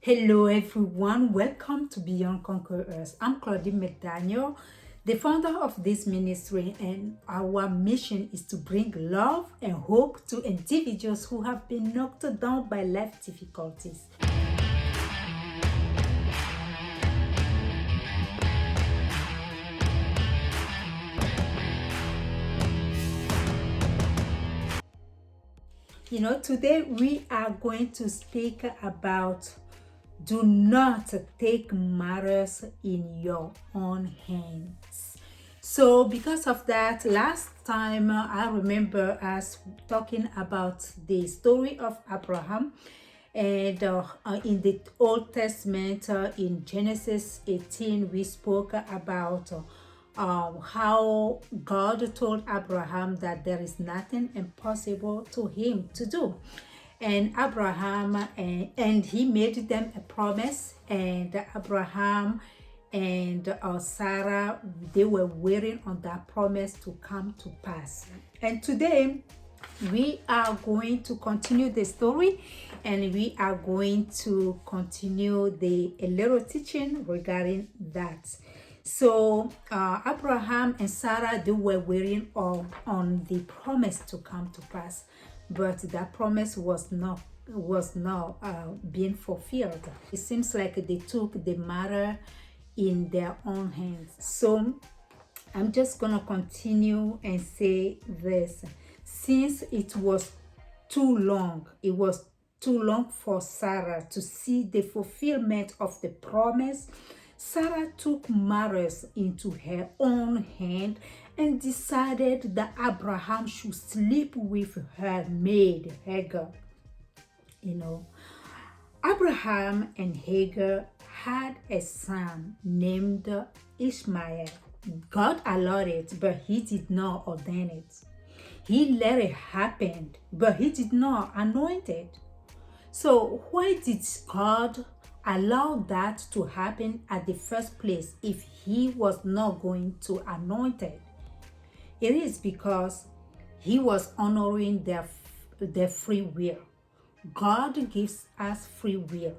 Hello everyone, welcome to Beyond Conquerors. I'm Claudine McDaniel, the founder of this ministry, and our mission is to bring love and hope to individuals who have been knocked down by life difficulties. Today we are going to speak about do not take matters in your own hands. So because of that, last time I remember us talking about the story of Abraham, and in the Old Testament, in Genesis 18, we spoke about how God told Abraham that there is nothing impossible to him to do. And Abraham, and he made them a promise, and Abraham and Sarah, they were waiting on that promise to come to pass. And today we are going to continue the story, and we are going to continue a little teaching regarding that. So Abraham and Sarah, they were waiting on the promise to come to pass, but that promise was not being fulfilled. It seems like they took the matter in their own hands. So I'm just gonna continue and say this. Since it was too long for Sarah to see the fulfillment of the promise, Sarah took matters into her own hand and decided that Abraham should sleep with her maid Hagar. Abraham and Hagar had a son named Ishmael. God allowed it, but he did not ordain it. He let it happen, but he did not anoint it. So why did God allow that to happen at the first place if he was not going to anoint it? It is because he was honoring their free will. God gives us free will.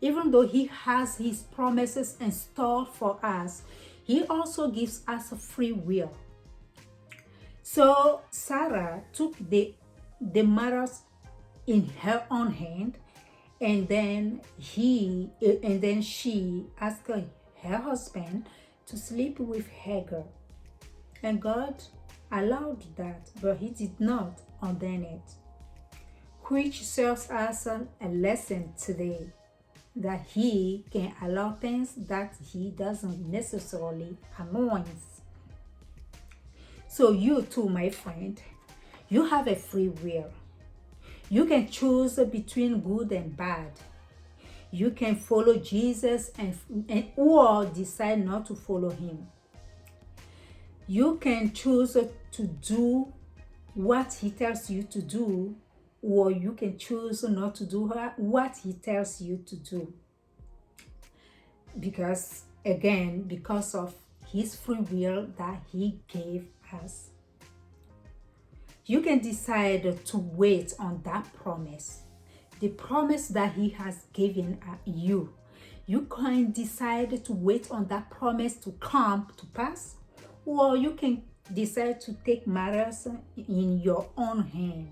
Even though he has his promises installed for us, he also gives us a free will. So Sarah took the matters in her own hand, and then she asked her husband to sleep with Hagar. And God allowed that, but he did not ordain it, which serves as a lesson today, that he can allow things that he doesn't necessarily anoint. So you too, my friend, you have a free will. You can choose between good and bad. You can follow Jesus or decide not to follow him. You can choose to do what he tells you to do, or you can choose not to do what he tells you to do. Because of his free will that he gave us. You can decide to wait on that promise, the promise that he has given you. You can decide to wait on that promise to come to pass, or you can decide to take matters in your own hand.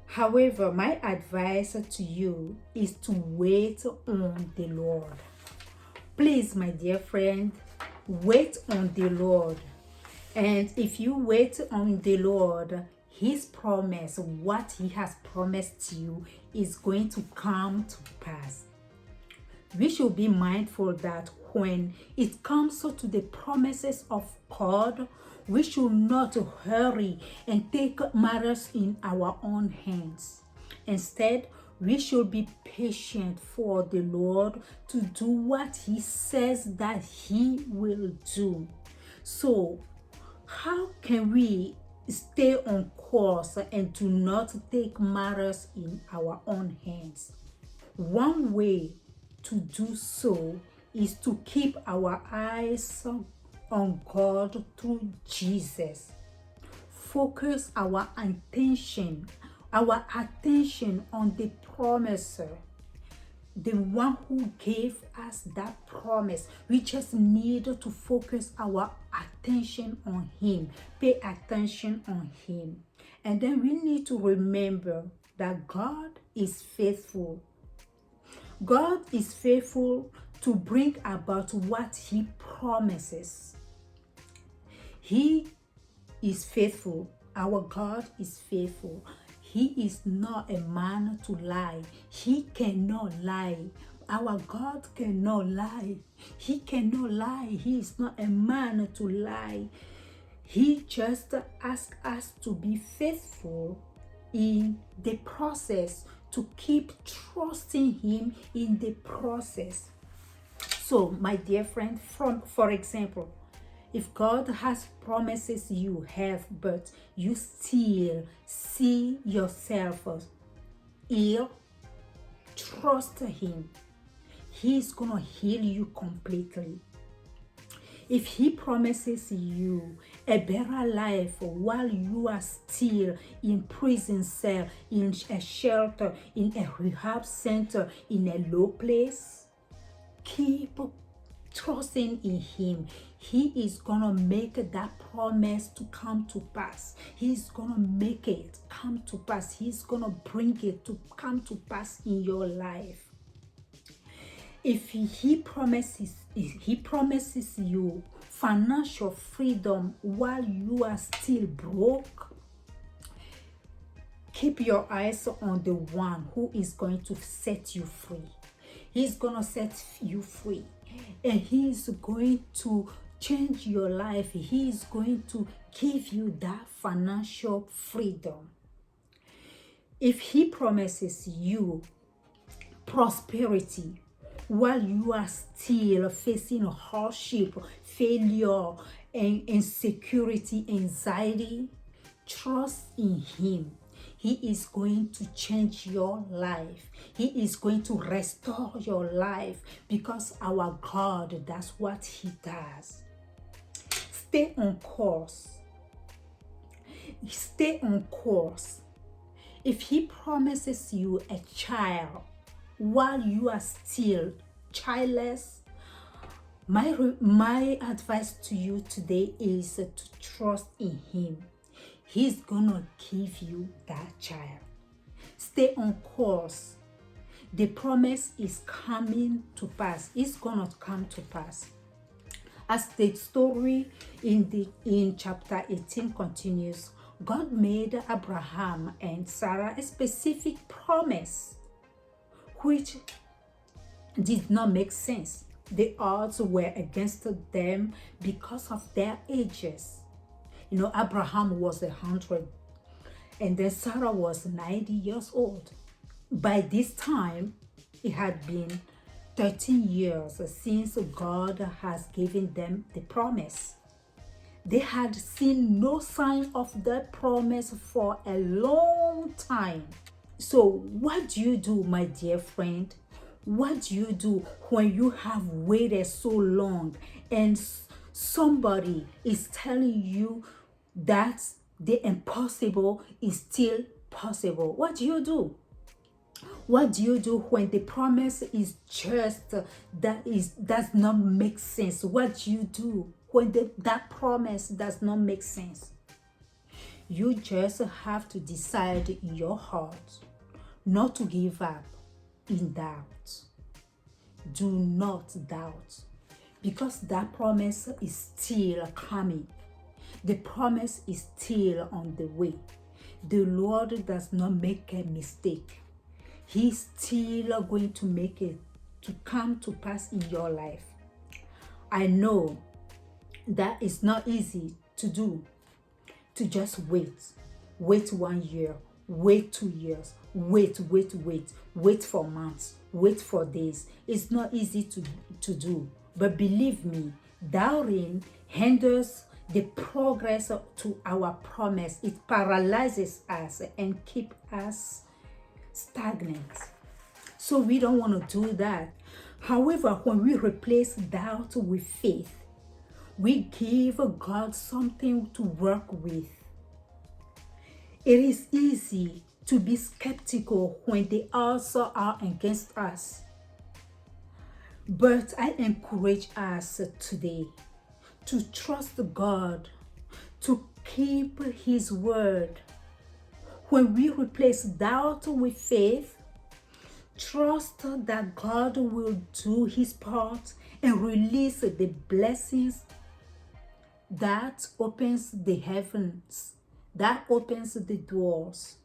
However, my advice to you is to wait on the Lord. Please, my dear friend, wait on the Lord. And if you wait on the Lord, his promise, what he has promised you, is going to come to pass. We should be mindful that when it comes to the promises of God, we should not hurry and take matters in our own hands. Instead, we should be patient for the Lord to do what he says that he will do. So, how can we stay on course and do not take matters in our own hands? One way to do so is to keep our eyes on God through Jesus. Focus our attention on the promise the one who gave us that promise. We just need to focus our attention on him, pay attention on him. And then we need to remember that God is faithful. God is faithful to bring about what he promises. He is faithful. Our God is faithful. He is not a man to lie. He cannot lie. Our God cannot lie. He cannot lie. He is not a man to lie. He just asks us to be faithful in the process, to keep trusting him in the process. So, my dear friend, for example, if God has promises you have, but you still see yourself ill, trust him. He's gonna heal you completely. If he promises you a better life while you are still in prison cell, in a shelter, in a rehab center, in a low place, keep trusting in him. He is gonna make that promise to come to pass. He's gonna make it come to pass. He's gonna bring it to come to pass in your life. If he promises you financial freedom while you are still broke, keep your eyes on the one who is going to set you free. He's gonna set you free, and he's going to change your life. He is going to give you that financial freedom. If he promises you prosperity while you are still facing hardship, failure, and insecurity, anxiety, trust in him. He is going to change your life. He is going to restore your life, because our God, that's what he does. Stay on course. Stay on course. If he promises you a child while you are still childless, my advice to you today is to trust in him. He's gonna give you that child. Stay on course. The promise is coming to pass. It's gonna come to pass. As the story in chapter 18 continues, God made Abraham and Sarah a specific promise, which did not make sense. The odds were against them because of their ages. You know, Abraham was 100, and then Sarah was 90 years old. By this time, it had been 13 years since God has given them the promise. They had seen no sign of that promise for a long time. So what do you do, my dear friend? What do you do when you have waited so long and somebody is telling you that the impossible is still possible? What do you do? What do you do when the promise is just does not make sense? What do you do when that promise does not make sense? You just have to decide in your heart not to give up in doubt. Do not doubt, because that promise is still coming. The promise is still on the way. The Lord does not make a mistake. He's still going to make it to come to pass in your life. I know that it's not easy to do, to just wait 1 year, wait 2 years, wait for months, wait for days. It's not easy to do, but believe me, doubting hinders the progress to our promise. It paralyzes us and keep us stagnant. So we don't want to do that. However, when we replace doubt with faith, we give God something to work with. It is easy to be skeptical when the odds are against us. But I encourage us today to trust God, to keep His word. When we replace doubt with faith, trust that God will do His part and release the blessings that opens the heavens, that opens the doors.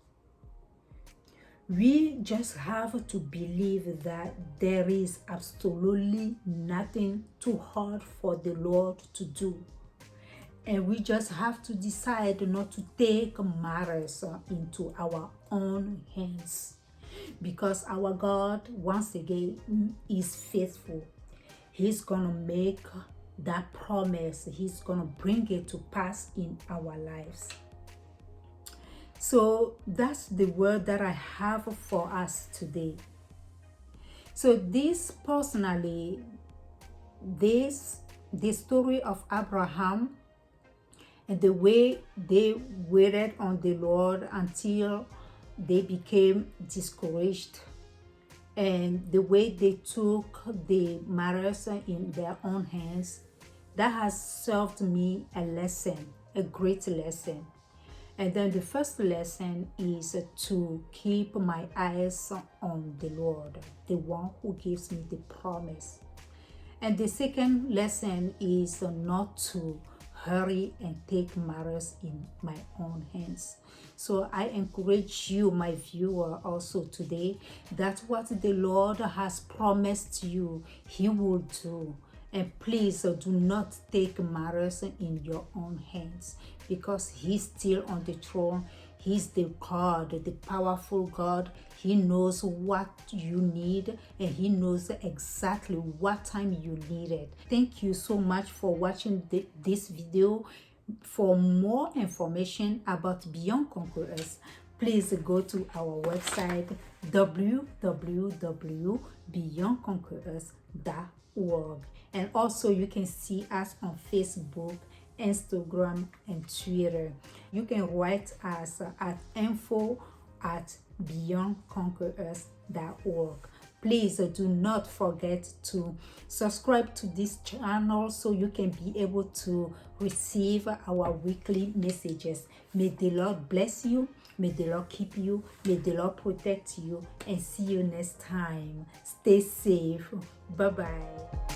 We just have to believe that there is absolutely nothing too hard for the Lord to do. And we just have to decide not to take matters into our own hands. Because our God, once again, is faithful. He's gonna make that promise. He's gonna bring it to pass in our lives. So that's the word that I have for us today. So this personally, the story of Abraham and the way they waited on the Lord until they became discouraged, and the way they took the matters in their own hands, that has served me a lesson, a great lesson. And then the first lesson is to keep my eyes on the Lord, the one who gives me the promise. And the second lesson is not to hurry and take matters in my own hands. So I encourage you, my viewer, also today, that what the Lord has promised you, He will do. And please do not take matters in your own hands, because He's still on the throne. He's the God, the powerful God. He knows what you need, and He knows exactly what time you need it. Thank you so much for watching this video. For more information about Beyond Conquerors, please go to our website www.beyondconquerors.org. And also you can see us on Facebook, Instagram, and Twitter. You can write us at info@beyondconquerors.org. Please do not forget to subscribe to this channel so you can be able to receive our weekly messages. May the Lord bless you. May the Lord keep you. May the Lord protect you. And see you next time. Stay safe. Bye-bye.